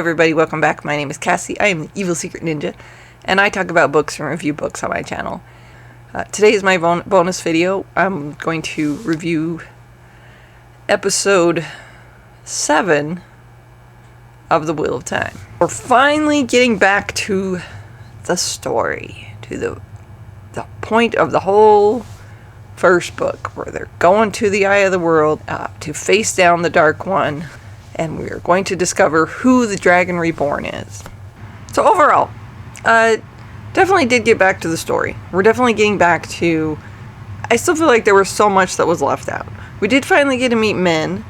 everybody, welcome back. My name is Cassie. I am the Evil Secret Ninja, and I talk about books and review books on my channel. Today is my bonus video. I'm going to review episode 7 of The Wheel of Time. We're finally getting back to the story, to the point of the whole first book, where they're going to the Eye of the World to face down the Dark One, and we're going to discover who the Dragon Reborn is. So overall, definitely did get back to the story. We're definitely getting back to... I still feel like there was so much that was left out. We did finally get to meet Min.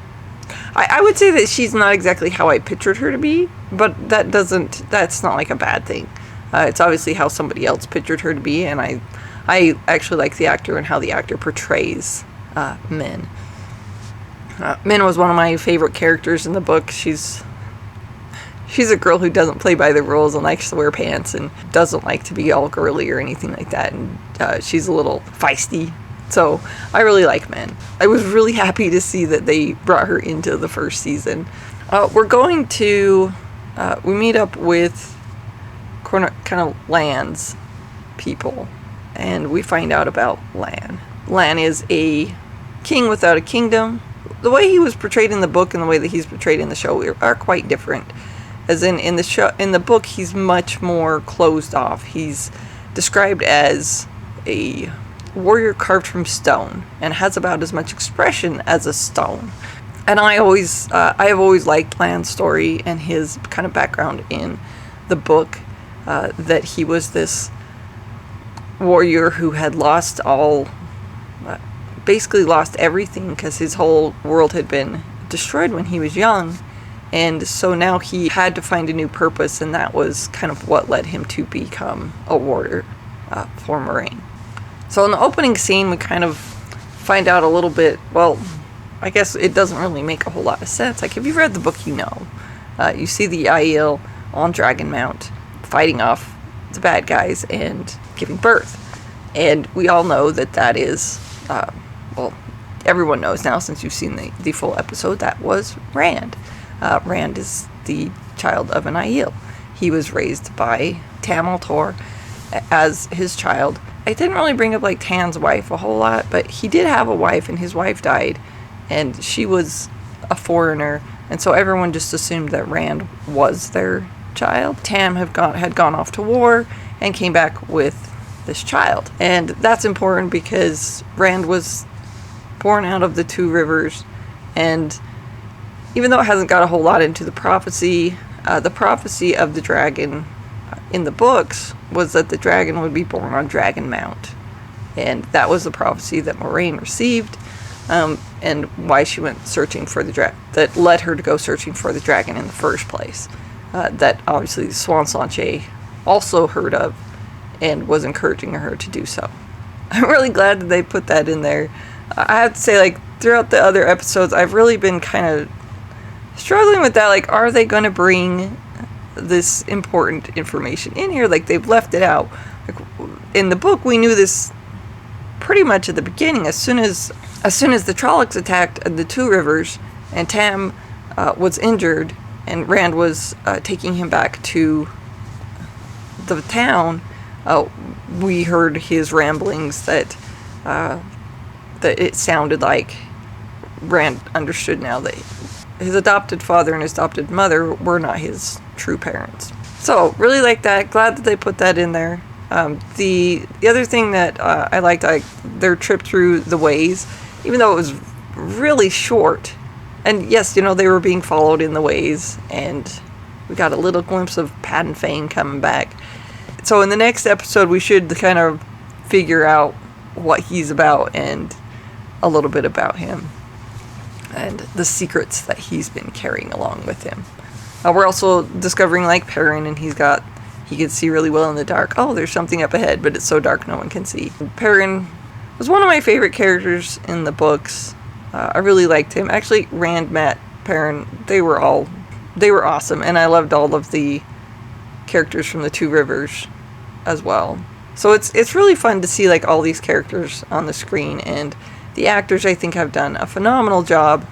I would say that she's not exactly how I pictured her to be, but that's not like a bad thing. It's obviously how somebody else pictured her to be, and I actually like the actor and how the actor portrays Min. Min was one of my favorite characters in the book. She's a girl who doesn't play by the rules and likes to wear pants and doesn't like to be all girly or anything like that. And she's a little feisty. So I really like Min. I was really happy to see that they brought her into the first season. We're going to... we meet up with kind of Lan's people. And we find out about Lan. Lan is a king without a kingdom. The way he was portrayed in the book and the way that he's portrayed in the show are quite different. As in the book, he's much more closed off. He's described as a warrior carved from stone and has about as much expression as a stone. And I have always liked Lan's story and his kind of background in the book, that he was this warrior who had lost basically lost everything because his whole world had been destroyed when he was young, and so now he had to find a new purpose, and that was kind of what led him to become a warrior for Moraine. So in the opening scene, we kind of find out a little bit. Well, I guess it doesn't really make a whole lot of sense. Like, if you've read the book, you know. You see the Aiel on Dragonmount fighting off the bad guys and giving birth, and we all know that is well, everyone knows now since you've seen the full episode, that was Rand. Rand is the child of an Aiel. He was raised by Tam Altor as his child. I didn't really bring up like Tan's wife a whole lot, but he did have a wife, and his wife died, and she was a foreigner, and so everyone just assumed that Rand was their child. Tam had gone off to war and came back with this child, and that's important because Rand was born out of the two rivers, and even though it hasn't got a whole lot into the prophecy of the dragon in the books was that the dragon would be born on Dragonmount, and that was the prophecy that Moraine received, and why she went searching for the dragon, that led her to go searching for the dragon in the first place, that obviously Swan Sanche also heard of and was encouraging her to do so. I'm really glad that they put that in there. I have to say, like, throughout the other episodes, I've really been kind of struggling with that. Like, are they going to bring this important information in here? Like, they've left it out. Like, in the book, we knew this pretty much at the beginning. As soon as the Trollocs attacked the two rivers, and Tam was injured, and Rand was taking him back to the town, we heard his ramblings that it sounded like Rand understood now that his adopted father and his adopted mother were not his true parents. So, really like that. Glad that they put that in there. The other thing that I liked, their trip through the ways, even though it was really short. And yes, they were being followed in the ways, and we got a little glimpse of Padan Fain coming back. So in the next episode, we should kind of figure out what he's about and a little bit about him and the secrets that he's been carrying along with him. We're also discovering, like, Perrin, and he can see really well in the dark. Oh, there's something up ahead, but it's so dark no one can see. Perrin was one of my favorite characters in the books. I really liked him. Actually, Rand, Matt, Perrin, they were awesome, and I loved all of the characters from the Two Rivers as well. So it's really fun to see, like, all these characters on the screen, and the actors, I think, have done a phenomenal job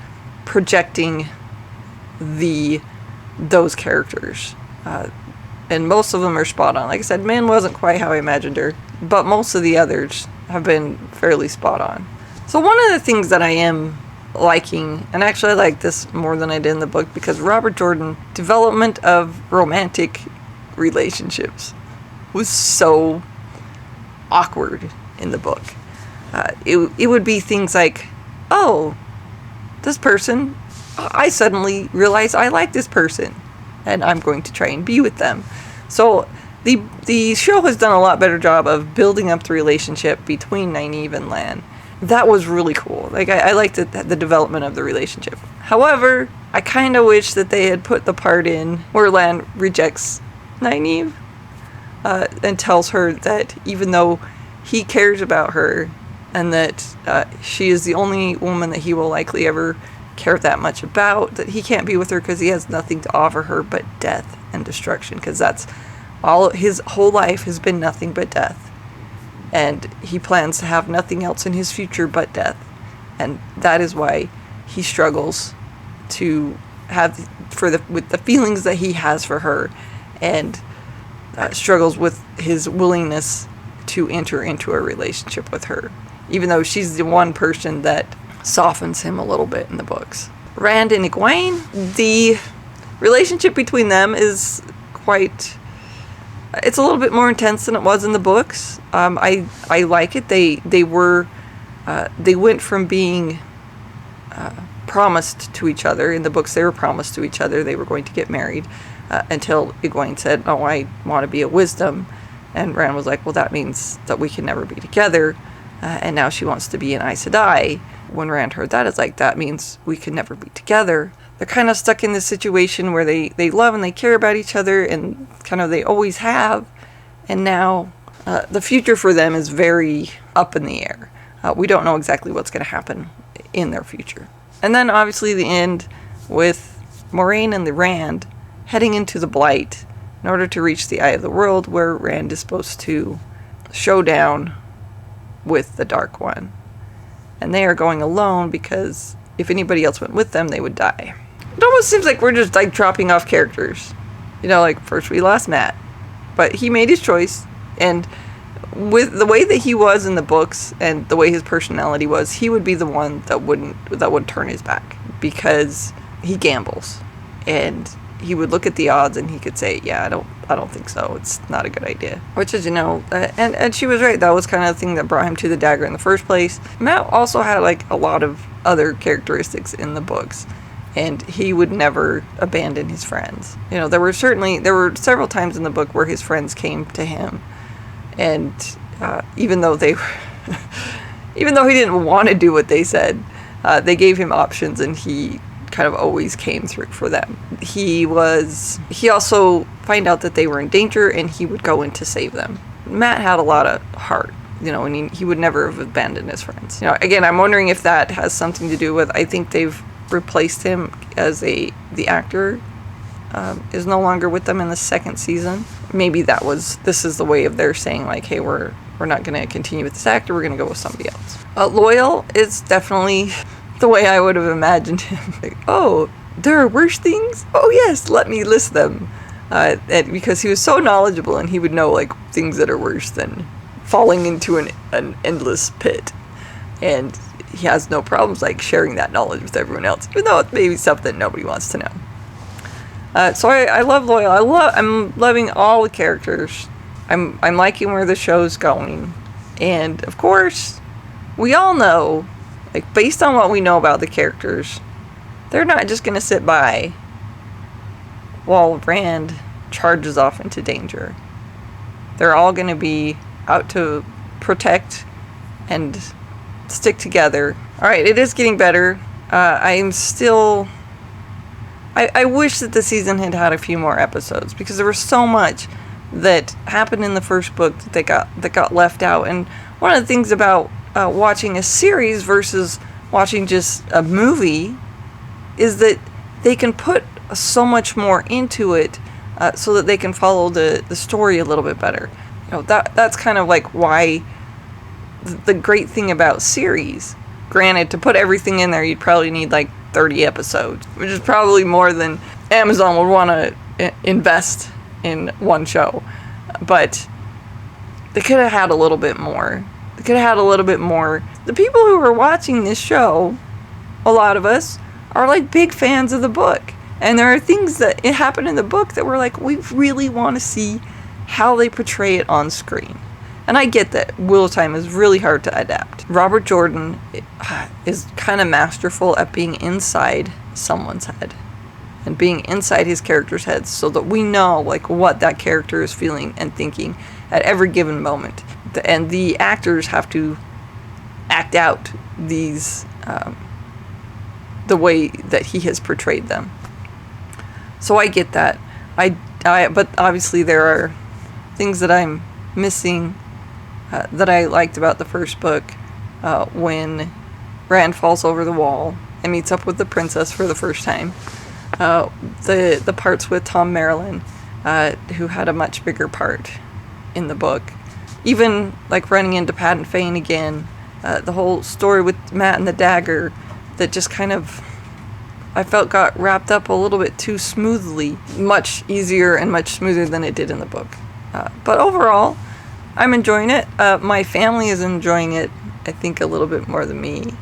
projecting the those characters. And most of them are spot on. Like I said, Min wasn't quite how I imagined her, but most of the others have been fairly spot on. So one of the things that I am liking, and actually I like this more than I did in the book, because Robert Jordan, development of romantic relationships was so awkward in the book. It would be things like, oh, this person, I suddenly realize I like this person, and I'm going to try and be with them. So the show has done a lot better job of building up the relationship between Nynaeve and Lan. That was really cool. Like, I liked the development of the relationship. However, I kind of wish that they had put the part in where Lan rejects Nynaeve and tells her that even though he cares about her and that she is the only woman that he will likely ever care that much about, that he can't be with her because he has nothing to offer her but death and destruction, because that's all his whole life has been, nothing but death, and he plans to have nothing else in his future but death, and that is why he struggles to have with the feelings that he has for her, and struggles with his willingness to enter into a relationship with her, even though she's the one person that softens him a little bit in the books. Rand and Gwain, the relationship between them is it's a little bit more intense than it was in the books. I like it. They went from being promised to each other. In the books, they were promised to each other they were going to get married, until Egwene said, oh, I want to be a wisdom, and Rand was like, well, that means that we can never be together, and now she wants to be an Aes Sedai. When Rand heard that, it's like, that means we could never be together. They're kind of stuck in this situation where they love and they care about each other, and kind of they always have, and now the future for them is very up in the air. We don't know exactly what's going to happen in their future. And then obviously the end with Moiraine and the Rand heading into the Blight in order to reach the Eye of the World, where Rand is supposed to show down with the Dark One. And they are going alone because if anybody else went with them, they would die. It almost seems like we're just like dropping off characters. You know, like first we lost Matt, but he made his choice, and with the way that he was in the books and the way his personality was, he would be the one that would turn his back, because he gambles, and he would look at the odds and he could say, yeah, I don't think so. It's not a good idea. Which is, and she was right. That was kind of the thing that brought him to the dagger in the first place. Matt also had like a lot of other characteristics in the books, and he would never abandon his friends. You know, there were several times in the book where his friends came to him, and even though he didn't want to do what they said, they gave him options, and he kind of always came through for them. He also find out that they were in danger, and he would go in to save them. Matt had a lot of heart, and he would never have abandoned his friends. Again, I'm wondering if that has something to do with, I think they've replaced him as the actor is no longer with them in the second season. Maybe this is the way of their saying, like, hey, we're not going to continue with this actor, we're going to go with somebody else. Loyal is definitely the way I would have imagined him. Like, oh, there are worse things? Oh yes, let me list them. And because he was so knowledgeable, and he would know like things that are worse than falling into an endless pit. And he has no problems like sharing that knowledge with everyone else, even though it's maybe stuff that nobody wants to know. So I love Loyal. I'm loving all the characters. I'm liking where the show's going. And of course, we all know, like, based on what we know about the characters, they're not just going to sit by while Rand charges off into danger. They're all going to be out to protect and stick together. Alright, it is getting better. I wish that the season had had a few more episodes, because there was so much that happened in the first book that got left out. And one of the things about watching a series versus watching just a movie is that they can put so much more into it, so that they can follow the story a little bit better. That's kind of like why the great thing about series. Granted, to put everything in there, you'd probably need like 30 episodes, which is probably more than Amazon would want to invest in one show. But they could have had a little bit more. They could have had a little bit more. The people who are watching this show, a lot of us, are like big fans of the book. And there are things that it happened in the book that we're like, we really want to see how they portray it on screen. And I get that Wheel of Time is really hard to adapt. Robert Jordan is kind of masterful at being inside someone's head and being inside his character's heads so that we know like what that character is feeling and thinking at every given moment. And the actors have to act out these the way that he has portrayed them. So I get that. But obviously there are things that I'm missing that I liked about the first book, when Rand falls over the wall and meets up with the princess for the first time. The parts with Tom Marilyn, who had a much bigger part in the book. Even like running into Pat and Fane again, the whole story with Matt and the dagger that just kind of, I felt got wrapped up a little bit too smoothly. Much easier and much smoother than it did in the book. But overall, I'm enjoying it. My family is enjoying it, I think, a little bit more than me.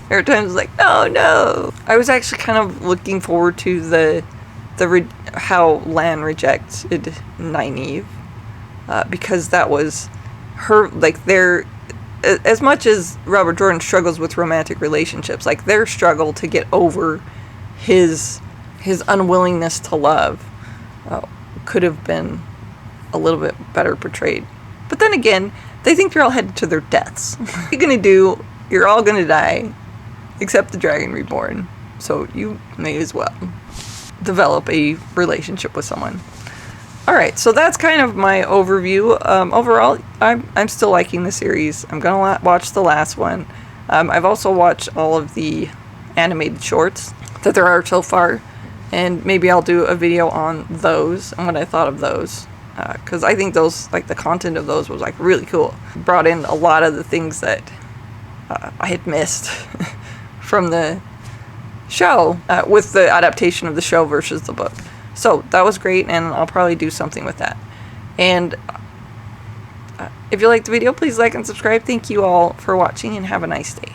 There are times like, oh no! I was actually kind of looking forward to how Lan rejected Nynaeve, because that was her, like, their, as much as Robert Jordan struggles with romantic relationships, like, their struggle to get over his unwillingness to love could have been a little bit better portrayed. But then again, they think they're all headed to their deaths. What are you gonna do? You're all gonna die, except the Dragon Reborn. So you may as well develop a relationship with someone. Alright, so that's kind of my overview. Overall, I'm still liking the series. I'm gonna watch the last one. I've also watched all of the animated shorts that there are so far, and maybe I'll do a video on those and what I thought of those. Because I think those, like, the content of those was, like, really cool. Brought in a lot of the things that I had missed from the show, with the adaptation of the show versus the book. So that was great, and I'll probably do something with that. And if you liked the video, please like and subscribe. Thank you all for watching, and have a nice day.